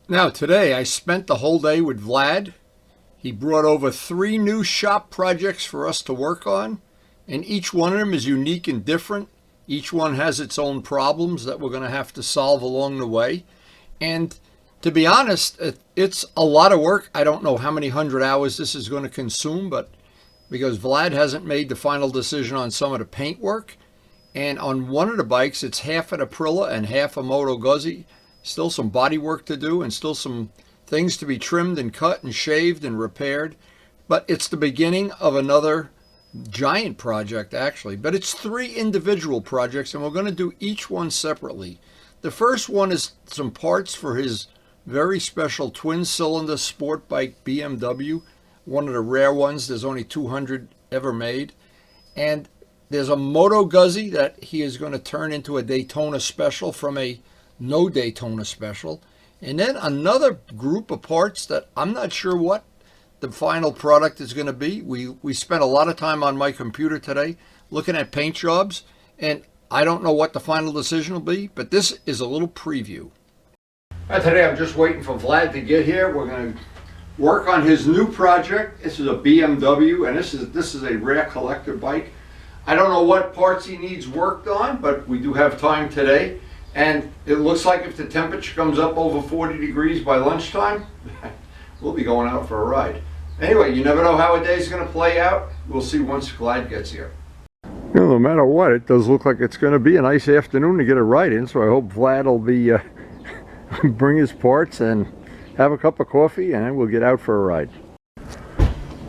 Now today I spent the whole day with Vlad. He brought over 3 new shop projects for us to work on, and each one of them is unique and different. Each one has its own problems that we're going to have to solve along the way. And to be honest, it's a lot of work. I don't know how many 100 hours this is going to consume, but because Vlad hasn't made the final decision on some of the paint work, and on one of the bikes it's half an Aprilia and half a Moto Guzzi. Still some body work to do and still some things to be trimmed and cut and shaved and repaired. But it's the beginning of another giant project, actually. But it's 3 individual projects, and we're going to do each one separately. The first one is some parts for his very special twin-cylinder sport bike BMW, one of the rare ones. There's only 200 ever made. And there's a Moto Guzzi that he is going to turn into a Daytona special from a no Daytona special. And then another group of parts that I'm not sure what the final product is going to be. We spent a lot of time on my computer today looking at paint jobs, and I don't know what the final decision will be, but this is a little preview. Today I'm just waiting for Vlad to get here. We're going to work on his new project. This is a BMW, and this is a rare collector bike. I don't know what parts he needs worked on, but we do have time today. And it looks like if the temperature comes up over 40 degrees by lunchtime, we'll be going out for a ride. Anyway, you never know how a day's going to play out. We'll see once Vlad gets here. You know, no matter what, it does look like it's going to be a nice afternoon to get a ride in, so I hope Vlad will be bring his parts and have a cup of coffee, and then we'll get out for a ride.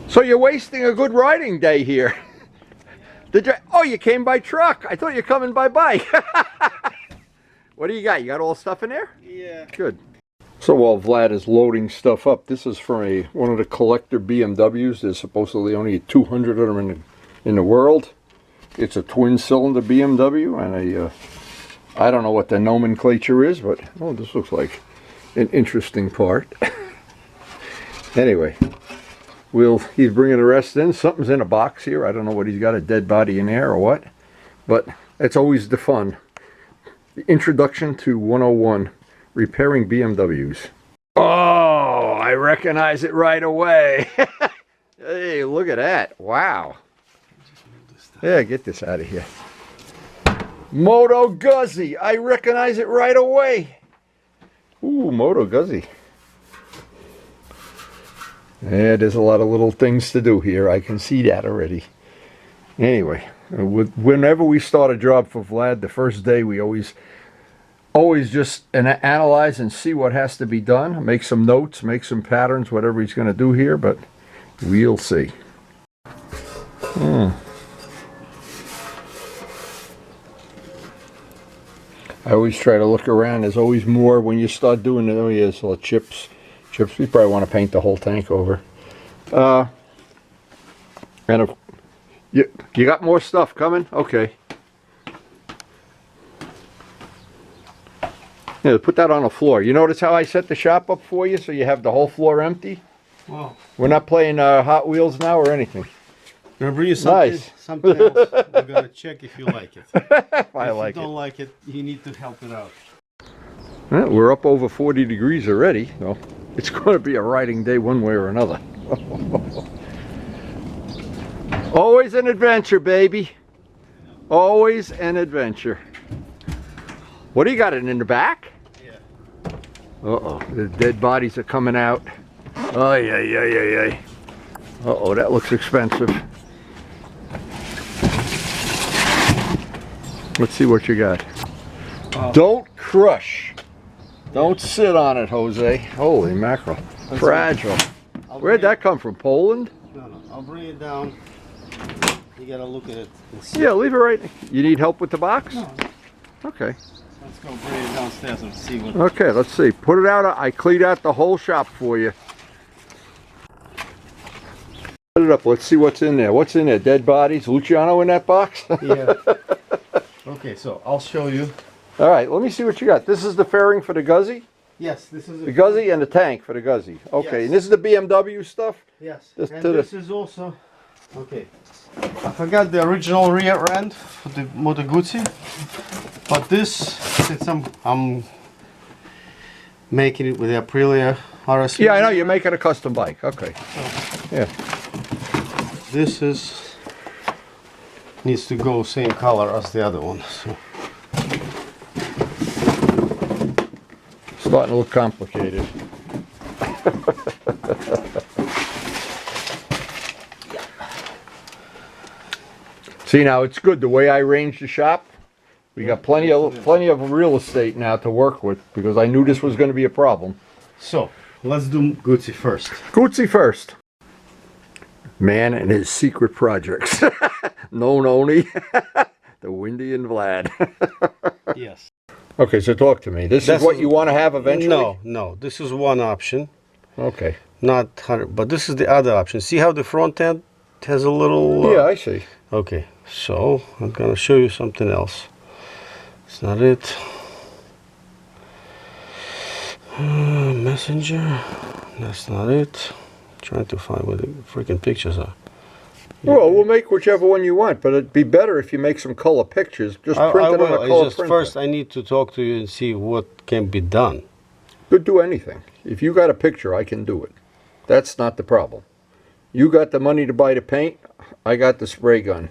So you're wasting a good riding day here. Did you? Oh, you came by truck. I thought you were coming by bike. What do you got? You got all stuff in there? Yeah. Good. So while Vlad is loading stuff up, this is from one of the collector BMWs. There's supposedly only 200 of them in the world. It's a twin-cylinder BMW, and I don't know what the nomenclature is, but oh, this looks like an interesting part. Anyway, he's bringing the rest in. Something's in a box here. I don't know what he's got, a dead body in there or what, but it's always the fun. The Introduction to 101, Repairing BMWs. Oh, I recognize it right away. Hey, look at that. Wow. Yeah, get this out of here. Moto Guzzi. I recognize it right away. Ooh, Moto Guzzi. Yeah, there's a lot of little things to do here. I can see that already. Anyway, whenever we start a job for Vlad, the first day we always just analyze and see what has to be done, make some notes, make some patterns, whatever he's going to do here, but we'll see. I always try to look around. There's always more when you start doing it. Oh yes, well, chips. We probably want to paint the whole tank over. And you got more stuff coming? Okay. Yeah, put that on the floor. You notice how I set the shop up for you so you have the whole floor empty? Wow. We're not playing Hot Wheels now or anything. I'm gonna bring you something, Nice. something else. We're gonna check if you like it. If If you don't like it, you need to help it out. Well, we're up over 40 degrees already. So it's going to be a riding day one way or another. Always an adventure, baby. Always an adventure. What do you got in the back? Yeah. Uh-oh, the dead bodies are coming out. Oh, yeah. Uh-oh, that looks expensive. Let's see what you got. Don't crush. Don't sit on it, Jose. Holy mackerel. Fragile. Where'd that come from? Poland? No, I'll bring it down. You gotta look at it and see. Yeah, leave it right. You need help with the box? No. Okay. Let's go bring it downstairs and see what. Okay, let's see. Put it out. I cleaned out the whole shop for you. Put it up. Let's see what's in there. What's in there? Dead bodies? Luciano in that box? Yeah. Okay, so I'll show you. All right, let me see what you got. This is the fairing for the Guzzi? Yes, this is The Guzzi and the tank for the Guzzi. Okay, Yes. and this is the BMW stuff? Yes, This and to this is also. Okay. I forgot the original rear end for the Moto Guzzi, but this, since I'm making it with the Aprilia RS. Yeah, I know, you're making a custom bike. Okay. Yeah. This is needs to go same color as the other one. So. Starting to look complicated. See, now it's good the way I arranged the shop. We got plenty of real estate now to work with because I knew this was going to be a problem. So let's do Guzzi first. Guzzi first. Man and his secret projects. Known only the Windy and Vlad. Yes. Okay, so talk to me. This is what you want to have eventually? No. This is one option. Okay. Not 100, but this is the other option. See how the front end has a little... Yeah, I see. Okay, so I'm gonna show you something else. It's not it. Messenger. That's not it. Trying to find where the freaking pictures are. Well, we'll make whichever one you want, but it'd be better if you make some color pictures. Just print it on a color printer. First, I need to talk to you and see what can be done. Could do anything. If you got a picture, I can do it. That's not the problem. You got the money to buy the paint, I got the spray gun.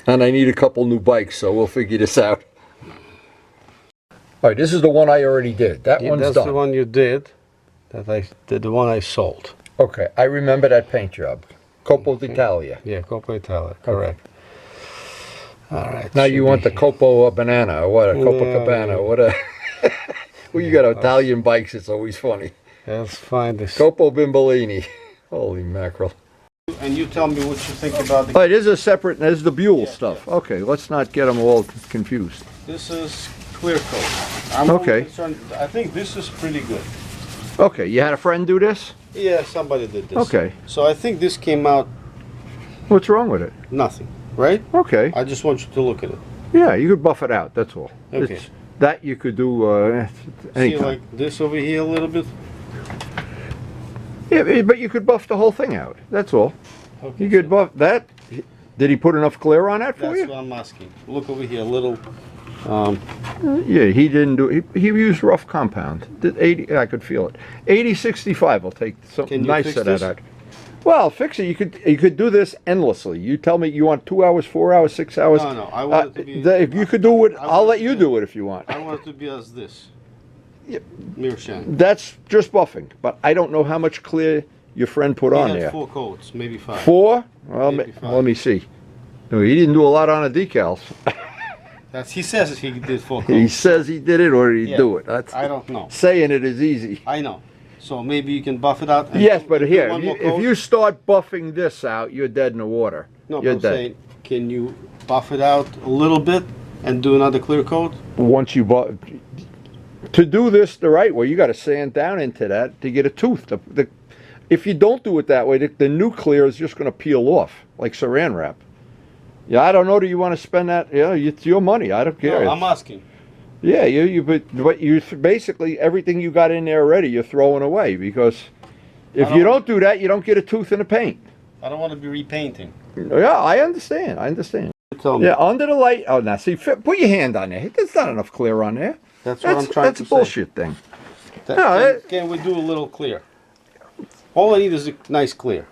And I need a couple new bikes, so we'll figure this out. All right, this is the one I already did. That one's done. That's the one you did. The one I sold. Okay, I remember that paint job. Copo d'Italia. Yeah, Copo Italia, correct. All right. Now you want the Copo banana, or what? A Copacabana, or what? Well, you got Italian bikes. It's always funny. Let's find this. Copo Bimbolini. Holy mackerel. And you tell me what you think about the... Oh, it is a separate, there's the Buell stuff. Yeah. Okay, let's not get them all confused. This is clear coat. Okay. I think this is pretty good. Okay, you had a friend do this? Yeah, somebody did this. Okay. So I think this came out... What's wrong with it? Nothing, right? Okay. I just want you to look at it. Yeah, you could buff it out, that's all. Okay. That you could do anytime. See, like this over here a little bit? Yeah, but you could buff the whole thing out. That's all. Okay, you could buff that. Did he put enough clear on that for you? That's what I'm asking. Look over here, a little. Yeah, he didn't do. He used rough compound. Did 80? I could feel it. 8065. I'll take something nice out of that. Well, fix it. You could do this endlessly. You tell me you want 2 hours, 4 hours, 6 hours. No. I want it to be. If you could do it, I'll let you do it if you want. I want it to be as this. Yep. Meerschaum. That's just buffing, but I don't know how much clear your friend put on there. 4 coats, maybe 5. 4? Well, maybe 5. Let me see. No, he didn't do a lot on the decals. He says he did 4 coats. He says he did it, or did he do it? I don't know. Saying it is easy. I know. So maybe you can buff it out. And yes, but here, if you start buffing this out, you're dead in the water. No, you're but I'm saying, can you buff it out a little bit and do another clear coat? Once you buff. To do this the right way, you got to sand down into that to get a tooth. If you don't do it that way, the nuclear is just going to peel off like saran wrap. Yeah, I don't know. Do you want to spend that? Yeah, it's your money. I don't care. No, I'm asking. Yeah, but you basically everything you got in there already, you're throwing away because if you don't do that, you don't get a tooth in the paint. I don't want to be repainting. Yeah, I understand. Tell me. Yeah, under the light. Oh, now see, put your hand on there. There's not enough clear on there. That's what I'm trying to say. That's a bullshit thing. Can we do a little clear? All I need is a nice clear.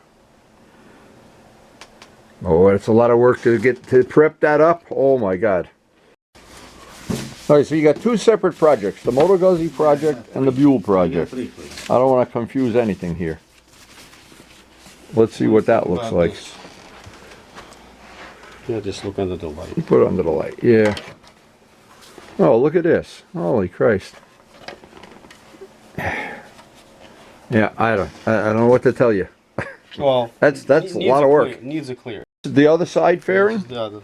Oh, it's a lot of work to prep that up. Oh my God. All right, so you got 2 separate projects, the Moto Guzzi project and the Buell project. I don't want to confuse anything here. Let's see what that looks like. Yeah, just look under the light. You put it under the light, yeah. Oh, look at this. Holy Christ. Yeah, I don't know what to tell you. Well, that's a lot of work. It needs a clear. The other side fairing? The other.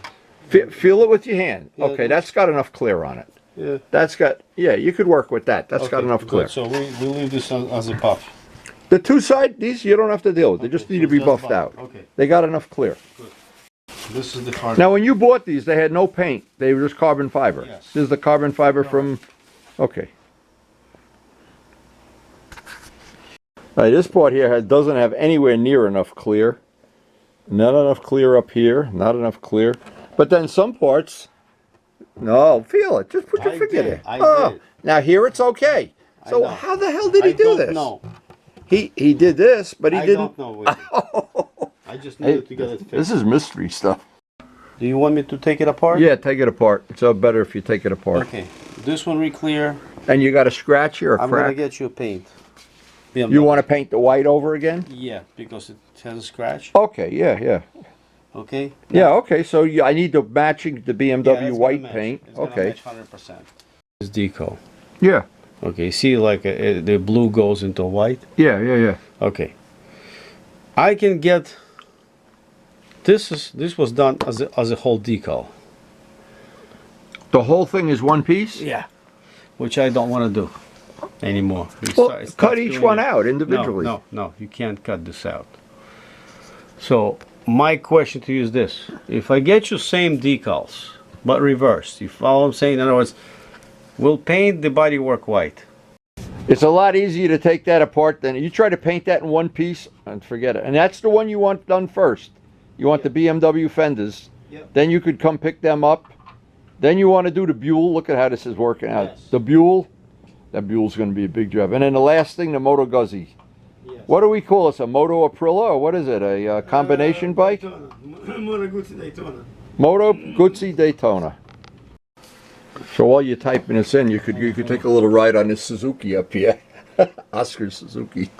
Feel it with your hand. Yeah, okay, that's got enough clear on it. Yeah. That's got, yeah, you could work with that. That's got enough clear. Good. So we leave this as a buff. The 2 side, these you don't have to deal with. They just need to be buffed out. Okay. They got enough clear. Good. This is the carbon. Now, when you bought these, they had no paint. They were just carbon fiber. Yes. This is the carbon fiber from, okay. All right, this part here doesn't have anywhere near enough clear. Not enough clear up here. Not enough clear. But then some parts, no, feel it. Just put your finger there. I did. Now here it's okay. So how the hell did he do this? No, He did this, but he I didn't. don't know. Willie. I just needed to get it fixed. This is mystery stuff. Do you want me to take it apart? Yeah, take it apart. It's better if you take it apart. Okay. This one re-clear. And you got a scratch here, a I'm crack? gonna get you a paint. You want to paint the white over again? Yeah, because it has a scratch. Okay, yeah. Okay. Yeah, okay. So I need the matching the Yeah, BMW that's white gonna match. paint. It's gonna Okay. match 100%. This decal. Yeah. Okay. See, like the blue goes into white. Yeah. Okay. I can get. This was done as a whole decal. The whole thing is one piece? Yeah. Which I don't want to do anymore. Well, cut each one out individually. No, you can't cut this out. So my question to you is this: if I get you same decals but reversed, you follow what I'm saying? In other words, we'll paint the bodywork white. It's a lot easier to take that apart than you try to paint that in one piece and forget it. And that's the one you want done first. You want the BMW fenders. Yep. Then you could come pick them up. Then you want to do the Buell. Look at how this is working out. Yes. The Buell. That Buell's going to be a big job. And then the last thing, the Moto Guzzi. Yes. What do we call this? A Moto Aprilia, or what is it? A combination bike? Moto Guzzi Daytona. Moto Guzzi Daytona. So while you're typing this in, you could take a little ride on this Suzuki up here, Oscar Suzuki.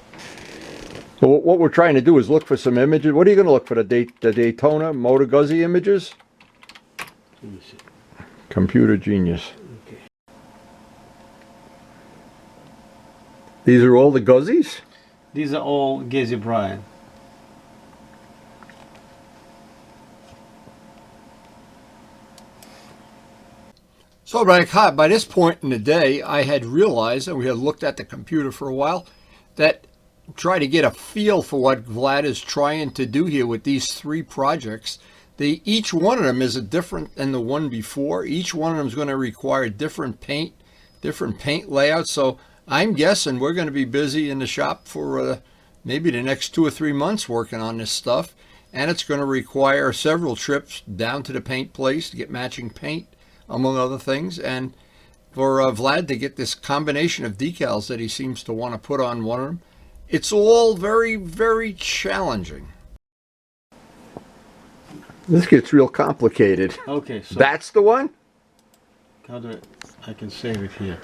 So what we're trying to do is look for some images. What are you going to look for? The Daytona Moto Guzzi images? Let me see. Computer genius. Okay. These are all the Guzzis? These are all Guzzi Brian. So by this point in the day, I had realized, and we had looked at the computer for a while, that try to get a feel for what Vlad is trying to do here with these three projects. Each one of them is different than the one before. Each one of them is going to require different paint layouts. So I'm guessing we're going to be busy in the shop for maybe the next 2 or 3 months working on this stuff. And it's going to require several trips down to the paint place to get matching paint, among other things, and for Vlad to get this combination of decals that he seems to want to put on one of them. It's all very, very challenging. This gets real complicated. Okay, so That's the one? how do I can save it here.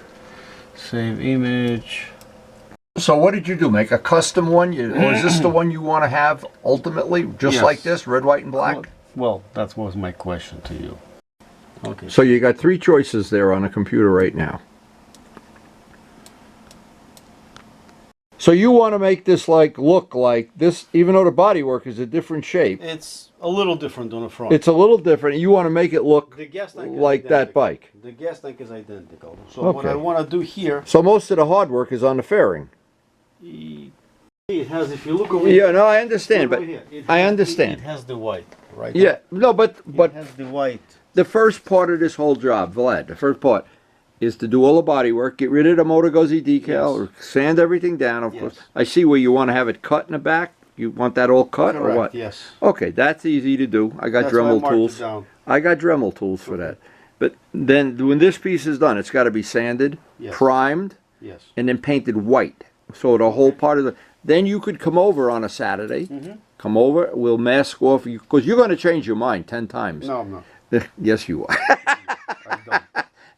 Save image. So what did you do? Make a custom one? Or is this the one you want to have ultimately? Just Yes. like this, red, white, and black? Well, that was my question to you. Okay. So you got 3 choices there on the computer right now. So you want to make this look like this, even though the bodywork is a different shape. It's a little different on the front. It's a little different. You want to make it look The gas tank is like that identical. bike. The gas tank is identical. So Okay. what I want to do here, So most of the hard work is on the fairing. it has, if you look over Yeah, no, I understand, look but over here, it I has- understand. It has the white, right? Yeah, no, but It has the white. the first part of this whole job, Vlad, the first part is to do all the body work, get rid of the Moto Guzzi decal, or sand everything down, of course. Yes. I see where you want to have it cut in the back. You want that all cut Correct, or what? yes. Okay, that's easy to do. I got That's why I Dremel marked it tools. down. I got Dremel tools for that. But then when this piece is done, it's got to be sanded, Yes. primed, Yes. and then painted white. So the whole part of the... Then you could come over on a Saturday. Mm-hmm. Come over, we'll mask off, because you're going to change your mind 10 times. No, I'm not. Yes, you are. I don't.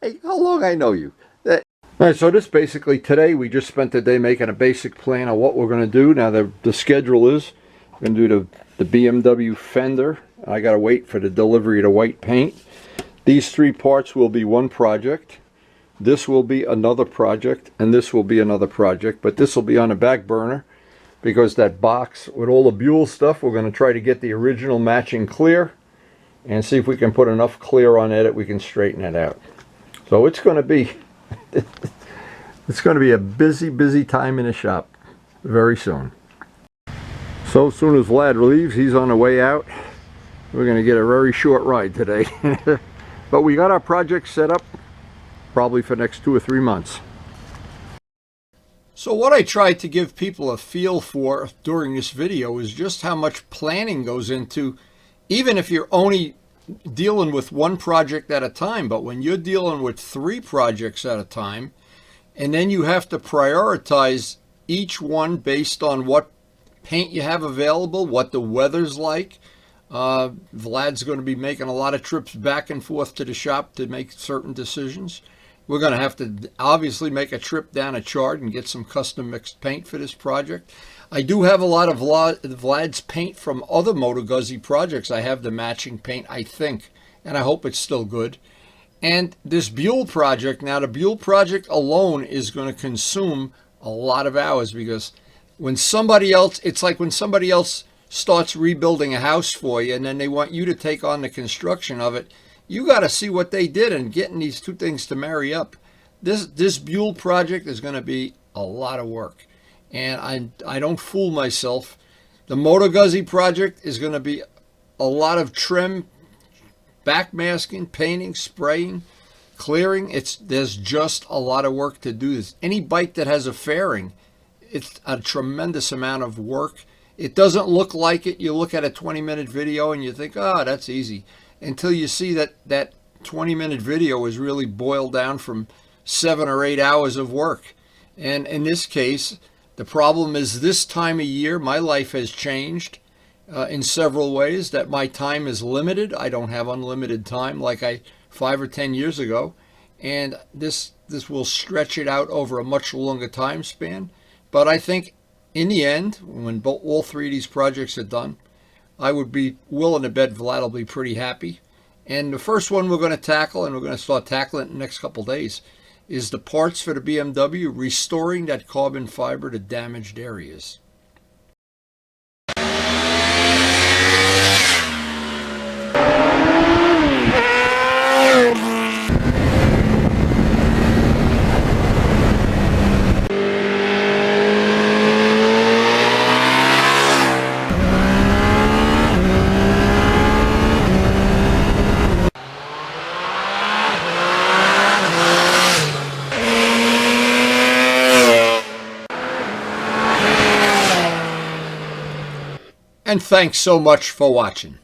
Hey, how long I know you? All right, so this basically, today we just spent the day making a basic plan of what we're going to do. Now the schedule is, we're going to do the BMW fender. I got to wait for the delivery of the white paint. These 3 parts will be one project. This will be another project, and this will be another project. But this will be on the back burner, because that box with all the Buell stuff, we're going to try to get the original matching clear and see if we can put enough clear on it that we can straighten it out. So it's going to be a busy, busy time in the shop very soon. So as soon as Vlad leaves, he's on the way out. We're going to get a very short ride today. But we got our project set up probably for the next 2 or 3 months. So what I tried to give people a feel for during this video is just how much planning goes into, even if you're only dealing with one project at a time, but when you're dealing with 3 projects at a time, and then you have to prioritize each one based on what paint you have available, what the weather's like. Vlad's going to be making a lot of trips back and forth to the shop to make certain decisions. We're going to have to obviously make a trip down a Chart and get some custom mixed paint for this project. I do have a lot of Vlad's paint from other Moto Guzzi projects. I have the matching paint, I think, and I hope it's still good. And this Buell project, now the Buell project alone is going to consume a lot of hours, because when somebody else, it's like when somebody else starts rebuilding a house for you and then they want you to take on the construction of it, you got to see what they did and getting these two things to marry up. This Buell project is going to be a lot of work, and I don't fool myself. The Moto Guzzi project is going to be a lot of trim, backmasking, painting, spraying, clearing. There's just a lot of work to do this. Any bike that has a fairing, it's a tremendous amount of work. It doesn't look like it. You look at a 20-minute video and you think, oh, that's easy, until you see that 20-minute video is really boiled down from 7 or 8 hours of work. And in this case, the problem is this time of year, my life has changed in several ways, that my time is limited. I don't have unlimited time like 5 or 10 years ago. And this will stretch it out over a much longer time span. But I think in the end, when all three of these projects are done, I would be willing to bet Vlad will be pretty happy. And the first one we're going to tackle, and we're going to start tackling it in the next couple of days, is the parts for the BMW, restoring that carbon fiber to damaged areas. And thanks so much for watching.